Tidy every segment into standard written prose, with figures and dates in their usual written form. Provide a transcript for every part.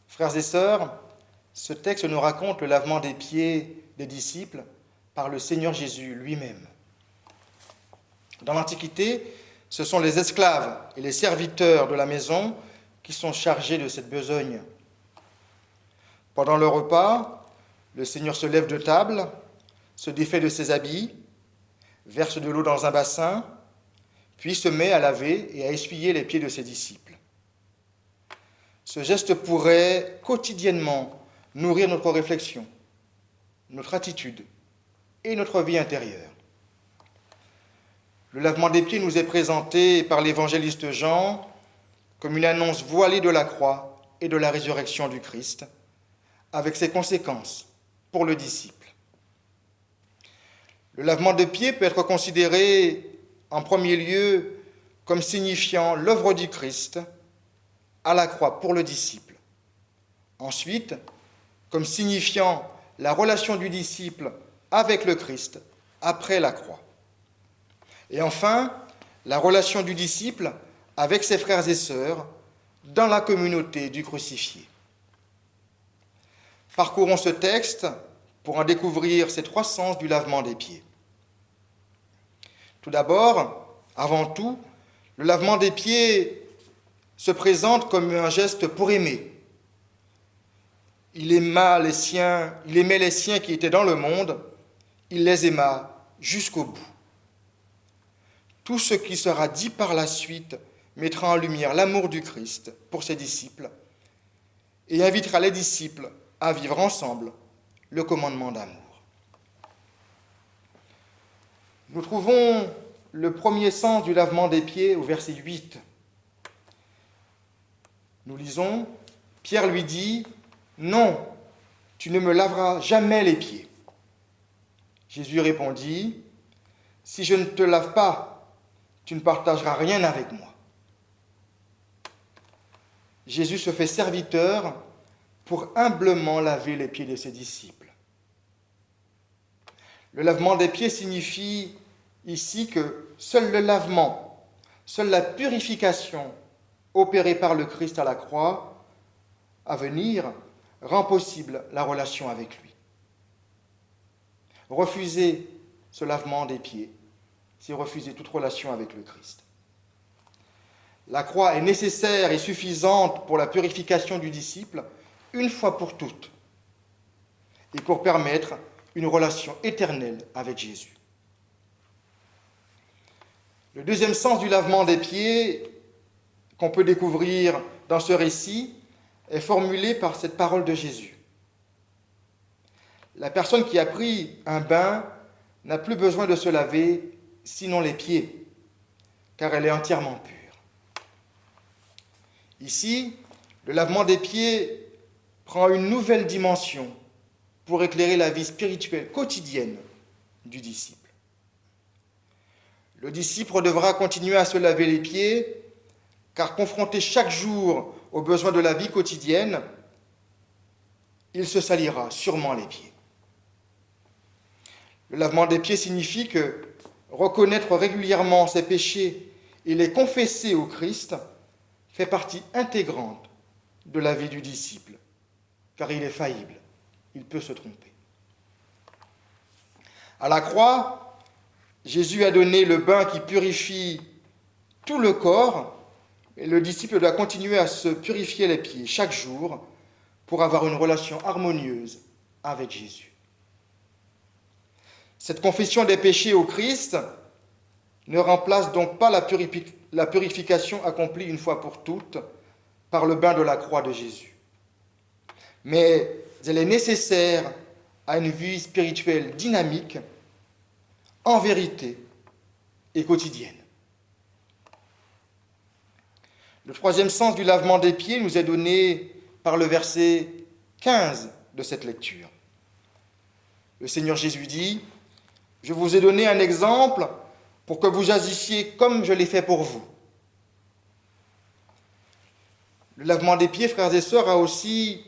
Frères et sœurs, ce texte nous raconte le lavement des pieds des disciples par le Seigneur Jésus lui-même. Dans l'Antiquité, ce sont les esclaves et les serviteurs de la maison qui sont chargés de cette besogne. Pendant le repas, le Seigneur se lève de table, se défait de ses habits, verse de l'eau dans un bassin, puis se met à laver et à essuyer les pieds de ses disciples. Ce geste pourrait quotidiennement nourrir notre réflexion, notre attitude et notre vie intérieure. Le lavement des pieds nous est présenté par l'évangéliste Jean comme une annonce voilée de la croix et de la résurrection du Christ, avec ses conséquences pour le disciple. Le lavement des pieds peut être considéré en premier lieu comme signifiant l'œuvre du Christ à la croix pour le disciple. Ensuite, comme signifiant la relation du disciple avec le Christ après la croix. Et enfin, la relation du disciple avec ses frères et sœurs dans la communauté du crucifié. Parcourons ce texte pour en découvrir ces trois sens du lavement des pieds. Tout d'abord, avant tout, le lavement des pieds se présente comme un geste pour aimer. Il aimait les siens qui étaient dans le monde, il les aima jusqu'au bout. Tout ce qui sera dit par la suite mettra en lumière l'amour du Christ pour ses disciples et invitera les disciples à vivre ensemble le commandement d'amour. Nous trouvons le premier sens du lavement des pieds au verset 8. Nous lisons, Pierre lui dit, « Non, tu ne me laveras jamais les pieds. » Jésus répondit, « Si je ne te lave pas, tu ne partageras rien avec moi. » Jésus se fait serviteur pour humblement laver les pieds de ses disciples. Le lavement des pieds signifie ici que seul le lavement, seule la purification opérée par le Christ à la croix, à venir, rend possible la relation avec lui. Refuser ce lavement des pieds, c'est refuser toute relation avec le Christ. La croix est nécessaire et suffisante pour la purification du disciple, une fois pour toutes, et pour permettre une relation éternelle avec Jésus. Le deuxième sens du lavement des pieds qu'on peut découvrir dans ce récit est formulé par cette parole de Jésus. La personne qui a pris un bain n'a plus besoin de se laver, sinon les pieds, car elle est entièrement pure. Ici, le lavement des pieds prend une nouvelle dimension pour éclairer la vie spirituelle quotidienne du disciple. Le disciple devra continuer à se laver les pieds, car confronté chaque jour aux besoins de la vie quotidienne, il se salira sûrement les pieds. Le lavement des pieds signifie que reconnaître régulièrement ses péchés et les confesser au Christ fait partie intégrante de la vie du disciple, car il est faillible, il peut se tromper. À la croix, Jésus a donné le bain qui purifie tout le corps, et le disciple doit continuer à se purifier les pieds chaque jour pour avoir une relation harmonieuse avec Jésus. Cette confession des péchés au Christ ne remplace donc pas la purification accomplie une fois pour toutes par le bain de la croix de Jésus. Mais elle est nécessaire à une vie spirituelle dynamique, en vérité et quotidienne. Le troisième sens du lavement des pieds nous est donné par le verset 15 de cette lecture. Le Seigneur Jésus dit, « Je vous ai donné un exemple pour que vous agissiez comme je l'ai fait pour vous. » Le lavement des pieds, frères et sœurs, a aussi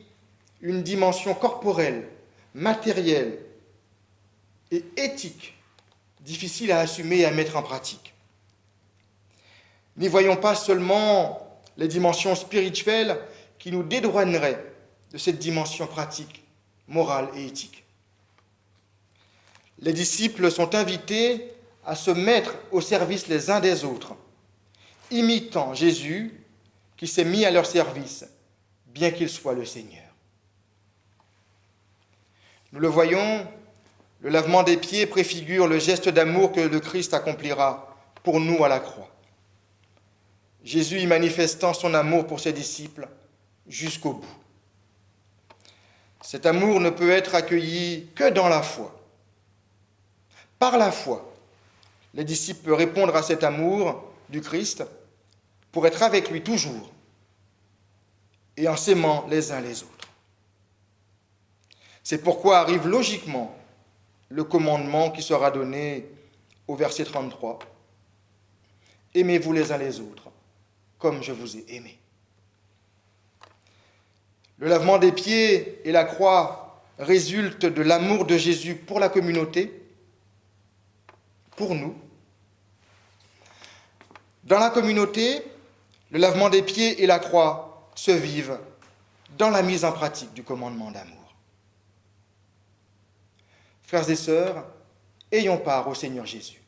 une dimension corporelle, matérielle et éthique difficile à assumer et à mettre en pratique. N'y voyons pas seulement les dimensions spirituelles qui nous dédouaneraient de cette dimension pratique, morale et éthique. Les disciples sont invités à se mettre au service les uns des autres, imitant Jésus qui s'est mis à leur service, bien qu'il soit le Seigneur. Nous le voyons, le lavement des pieds préfigure le geste d'amour que le Christ accomplira pour nous à la croix. Jésus y manifestant son amour pour ses disciples jusqu'au bout. Cet amour ne peut être accueilli que dans la foi. Par la foi, les disciples peuvent répondre à cet amour du Christ pour être avec lui toujours et en s'aimant les uns les autres. C'est pourquoi arrive logiquement le commandement qui sera donné au verset 33. Aimez-vous les uns les autres, comme je vous ai aimé. Le lavement des pieds et la croix résultent de l'amour de Jésus pour la communauté, pour nous. Dans la communauté, le lavement des pieds et la croix se vivent dans la mise en pratique du commandement d'amour. Frères et sœurs, ayons part au Seigneur Jésus.